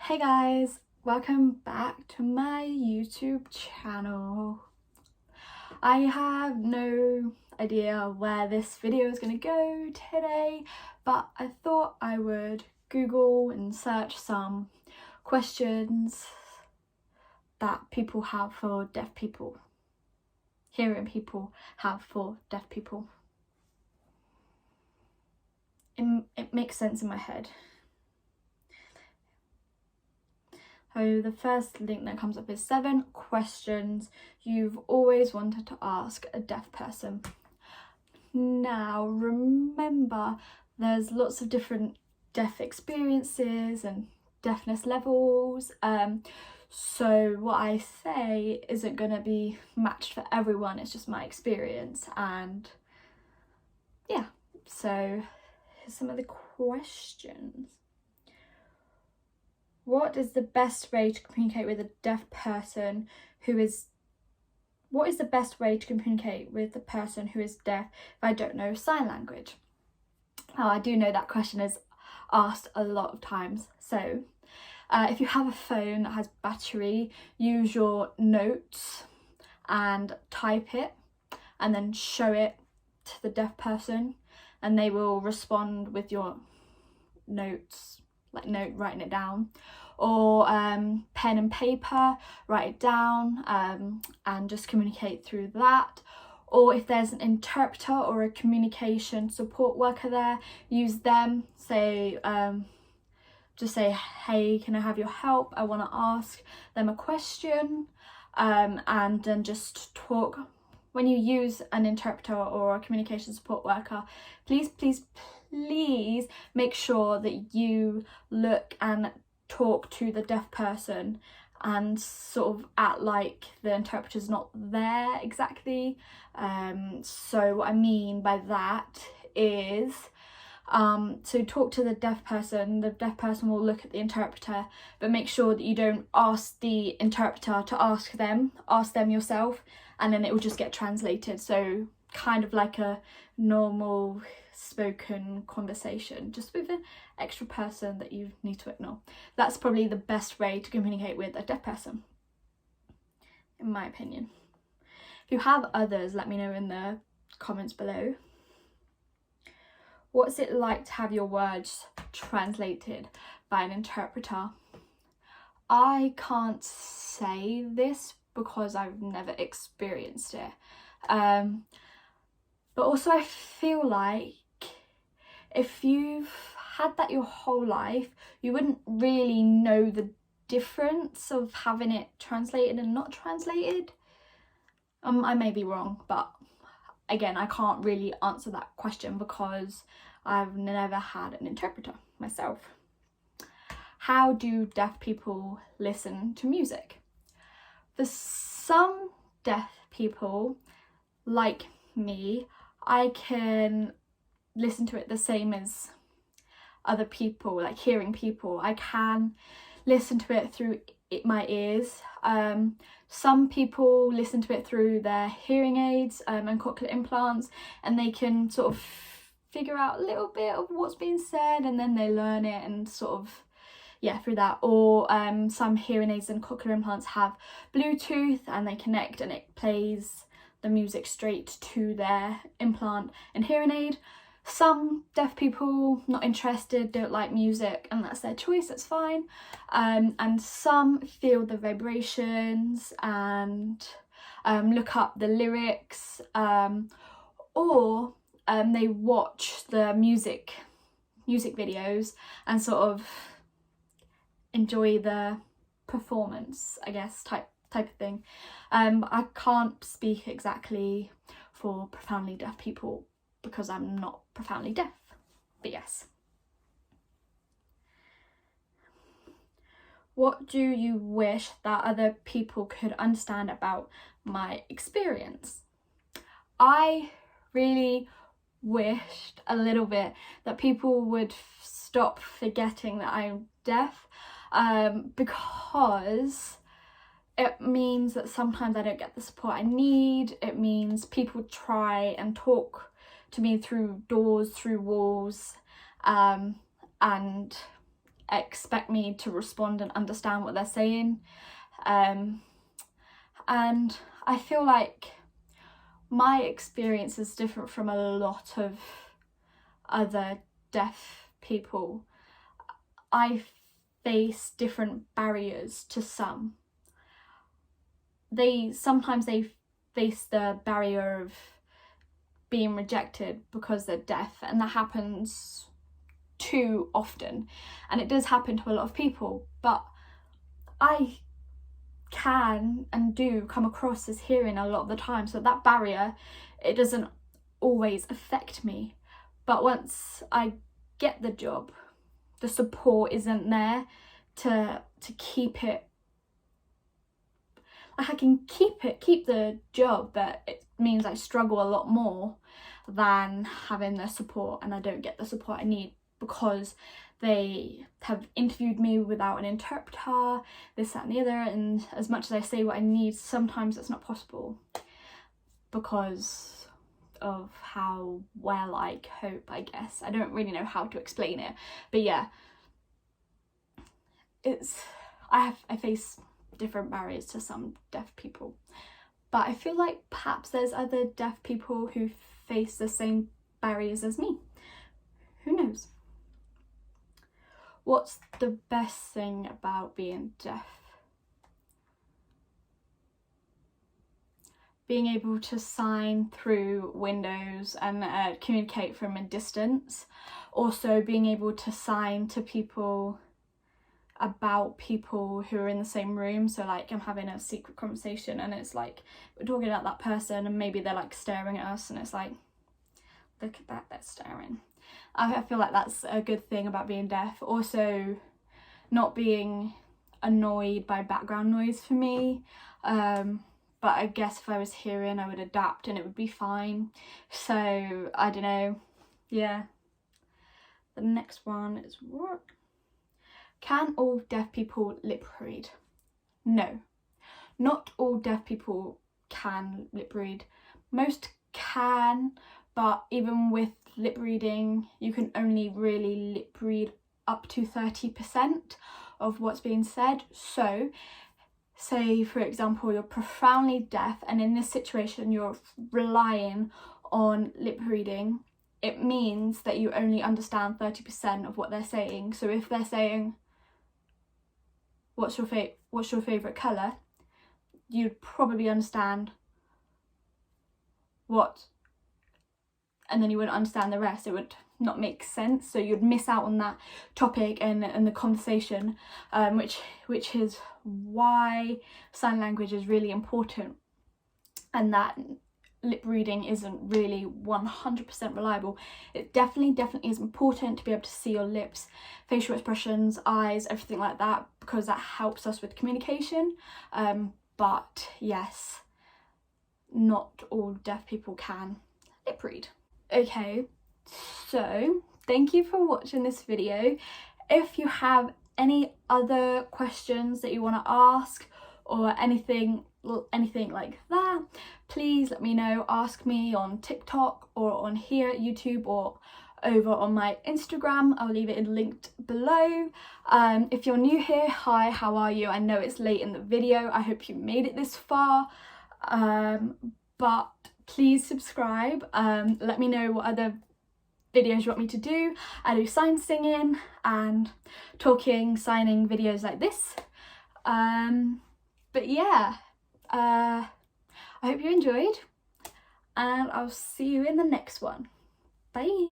Hey guys, welcome back to my YouTube channel. I have no idea where this video is going to go today, but I thought I would Google and search some questions that people have for deaf people, hearing people have for deaf people. It makes sense in my head. So the first link that comes up is 7 questions you've always wanted to ask a deaf person. Now remember, there's lots of different deaf experiences and deafness levels, so what I say isn't going to be matched for everyone. It's just my experience, and yeah, so here's some of the questions. What is the best way to communicate with a deaf person what is the best way to communicate with the person who is deaf if I don't know sign language? Now, I do know that question is asked a lot of times. So if you have a phone that has battery, use your notes and type it and then show it to the deaf person, and they will respond with your notes, like writing it down, or pen and paper, write it down and just communicate through that. Or if there's an interpreter or a communication support worker there, use them. Just say, hey, can I have your help? I want to ask them a question, and then just talk. When you use an interpreter or a communication support worker, please make sure that you look and talk to the deaf person and sort of act like the interpreter's not there exactly. So what I mean by that is, so talk to the deaf person will look at the interpreter, but make sure that you don't ask the interpreter to ask them yourself, and then it will just get translated. So kind of like a normal spoken conversation, just with an extra person that you need to ignore. That's probably the best way to communicate with a deaf person, in my opinion. If you have others, let me know in the comments below. What's it like to have your words translated by an interpreter? I can't say this because I've never experienced it. But also I feel like if you've had that your whole life, you wouldn't really know the difference of having it translated and not translated. I may be wrong, but again, I can't really answer that question because I've never had an interpreter myself. How do deaf people listen to music? For some deaf people, like me, I can listen to it the same as other people, like hearing people. I can listen to it through my ears. Some people listen to it through their hearing aids and cochlear implants, and they can sort of figure out a little bit of what's being said, and then they learn it and sort of, yeah, through that. Or some hearing aids and cochlear implants have Bluetooth, and they connect and it plays the music straight to their implant and hearing aid. Some deaf people not interested, don't like music, and that's their choice, that's fine. And some feel the vibrations and look up the lyrics, or they watch the music videos and sort of enjoy the performance, I guess, type of thing. I can't speak exactly for profoundly deaf people because I'm not profoundly deaf, but yes. What do you wish that other people could understand about my experience? I really wished a little bit that people would stop forgetting that I'm deaf, because it means that sometimes I don't get the support I need. It means people try and talk to me through doors, through walls, and expect me to respond and understand what they're saying. And I feel like my experience is different from a lot of other deaf people. I face different barriers to some. Sometimes they face the barrier of being rejected because they're deaf, and that happens too often, and it does happen to a lot of people, but I can and do come across as hearing a lot of the time, so that barrier, it doesn't always affect me. But once I get the job, the support isn't there to keep it. Like, I can keep the job, but it means I struggle a lot more than having the support, and I don't get the support I need because they have interviewed me without an interpreter, this, that and the other, and as much as I say what I need, sometimes it's not possible because of how well I cope, I guess. I don't really know how to explain it, but yeah, I face different barriers to some deaf people, but I feel like perhaps there's other deaf people who face the same barriers as me. Who knows? What's the best thing about being deaf? Being able to sign through windows and communicate from a distance. Also being able to sign to people about people who are in the same room. So like, I'm having a secret conversation and it's like we're talking about that person and maybe they're like staring at us and it's like, look at that, they're staring. I feel like that's a good thing about being deaf. Also, not being annoyed by background noise for me, but I guess if I was hearing I would adapt and it would be fine. So I don't know. Yeah. The next one is what? Can all deaf people lip read? No, not all deaf people can lip read. Most can, but even with lip reading, you can only really lip read up to 30% of what's being said. So, say for example, you're profoundly deaf and in this situation you're relying on lip reading, it means that you only understand 30% of what they're saying. So if they're saying, what's your favourite colour, you'd probably understand what, and then you wouldn't understand the rest. It would not make sense, so you'd miss out on that topic and the conversation, which is why sign language is really important, and that lip reading isn't really 100% reliable. It definitely is important to be able to see your lips, facial expressions, eyes, everything like that, because that helps us with communication. But yes, not all deaf people can lip read. Okay, so thank you for watching this video. If you have any other questions that you want to ask or anything like that, please let me know. Ask me on TikTok or on here at YouTube or over on my Instagram. I'll leave it linked below. If you're new here, hi, how are you? I know it's late in the video. I hope you made it this far, but please subscribe. Let me know what other videos you want me to do. I do sign singing and talking, signing videos like this. But yeah, I hope you enjoyed and I'll see you in the next one. Bye.